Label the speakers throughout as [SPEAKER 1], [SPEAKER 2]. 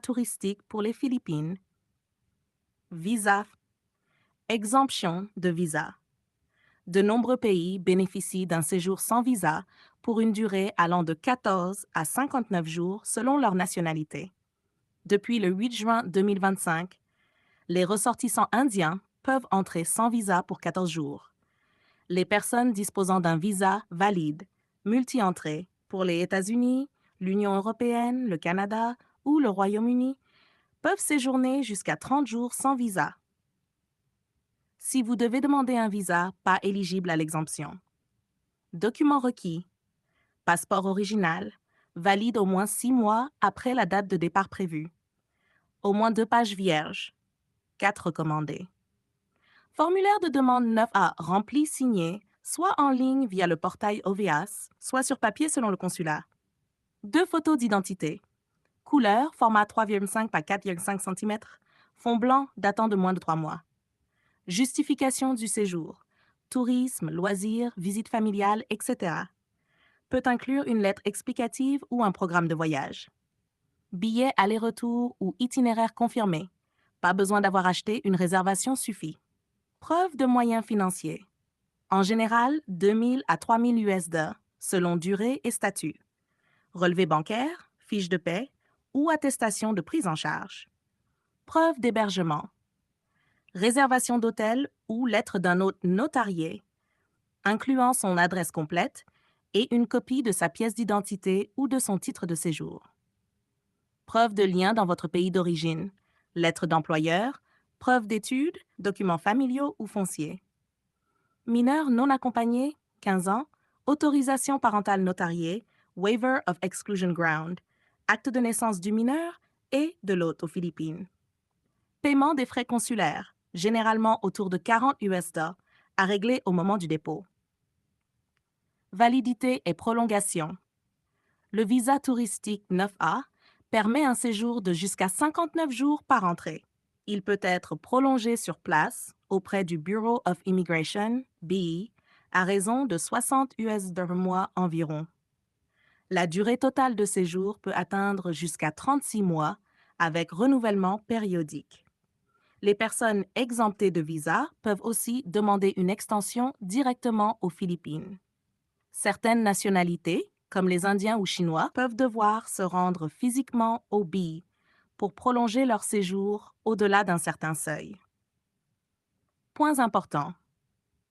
[SPEAKER 1] touristique pour les Philippines. Visa. Exemption de visa. De nombreux pays bénéficient d'un séjour sans visa pour une durée allant de 14 à 59 jours selon leur nationalité. Depuis le 8 juin 2025, les ressortissants indiens peuvent entrer sans visa pour 14 jours. Les personnes disposant d'un visa valide, multi-entrée, pour les États-Unis, l'Union européenne, le Canada ou le Royaume-Uni peuvent séjourner jusqu'à 30 jours sans visa. Si vous devez demander un visa, pas éligible à l'exemption. Documents requis. Passeport original, valide au moins 6 mois après la date de départ prévue. Au moins 2 pages vierges. 4 recommandés. Formulaire de demande 9A rempli, signé, soit en ligne via le portail OVAS, soit sur papier selon le consulat. 2 photos d'identité. Couleur, format 3,5 par 4,5 cm. Fond blanc datant de moins de 3 mois. Justification du séjour. Tourisme, loisirs, visite familiale, etc. Peut inclure une lettre explicative ou un programme de voyage. Billet aller-retour ou itinéraire confirmé. Pas besoin d'avoir acheté, une réservation suffit. Preuve de moyens financiers. En général, 2 000 à 3 000 USD, selon durée et statut. Relevé bancaire, fiche de paie ou attestation de prise en charge. Preuve d'hébergement. Réservation d'hôtel ou lettre d'un hôte notarié, incluant son adresse complète et une copie de sa pièce d'identité ou de son titre de séjour. Preuve de lien dans votre pays d'origine, lettre d'employeur, preuve d'études, documents familiaux ou fonciers. Mineur non accompagné, 15 ans, autorisation parentale notariée, waiver of exclusion ground, acte de naissance du mineur et de l'hôte aux Philippines. Paiement des frais consulaires, généralement autour de 40 USD, à régler au moment du dépôt. Validité et prolongation. Le visa touristique 9A permet un séjour de jusqu'à 59 jours par entrée. Il peut être prolongé sur place auprès du Bureau of Immigration, BI, à raison de 60 US par mois environ. La durée totale de séjour peut atteindre jusqu'à 36 mois avec renouvellement périodique. Les personnes exemptées de visa peuvent aussi demander une extension directement aux Philippines. Certaines nationalités, comme les Indiens ou Chinois, peuvent devoir se rendre physiquement au BI pour prolonger leur séjour au-delà d'un certain seuil. Points importants.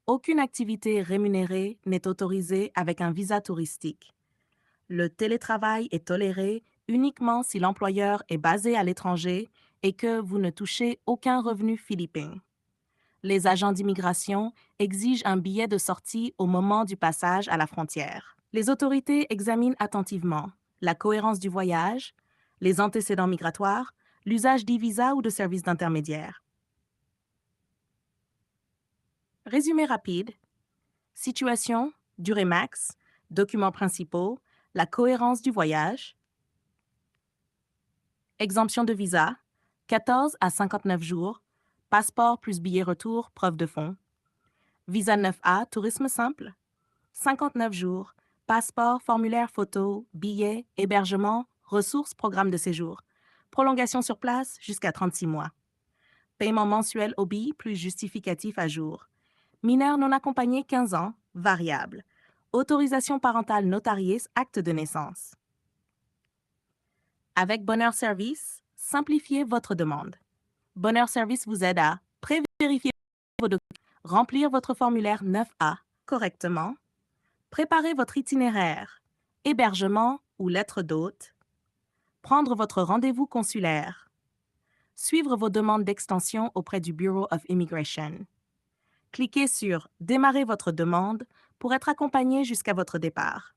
[SPEAKER 1] Aucune activité rémunérée n'est autorisée avec un visa touristique. Le télétravail est toléré uniquement si l'employeur est basé à l'étranger et que vous ne touchez aucun revenu philippin. Les agents d'immigration exigent un billet de sortie au moment du passage à la frontière. Les autorités examinent attentivement la cohérence du voyage, les antécédents migratoires, l'usage d'e-visa ou de services d'intermédiaire. Résumé rapide. Situation, durée max, documents principaux, la cohérence du voyage. Exemption de visa, 14 à 59 jours, passeport plus billet retour, preuve de fonds. Visa 9A, tourisme simple, 59 jours, passeport, formulaire photo, billet, hébergement, ressources, programme de séjour. Prolongation sur place jusqu'à 36 mois. Paiement mensuel au BI plus justificatif à jour. Mineur non accompagné 15 ans, variable. Autorisation parentale notariée, acte de naissance. Avec Bonheur Service, simplifiez votre demande. Bonheur Service vous aide à pré-vérifier vos documents, remplir votre formulaire 9A correctement, préparer votre itinéraire, hébergement ou lettre d'hôte, prendre votre rendez-vous consulaire, suivre vos demandes d'extension auprès du Bureau of Immigration. Cliquez sur « Démarrer votre demande » pour être accompagné jusqu'à votre départ.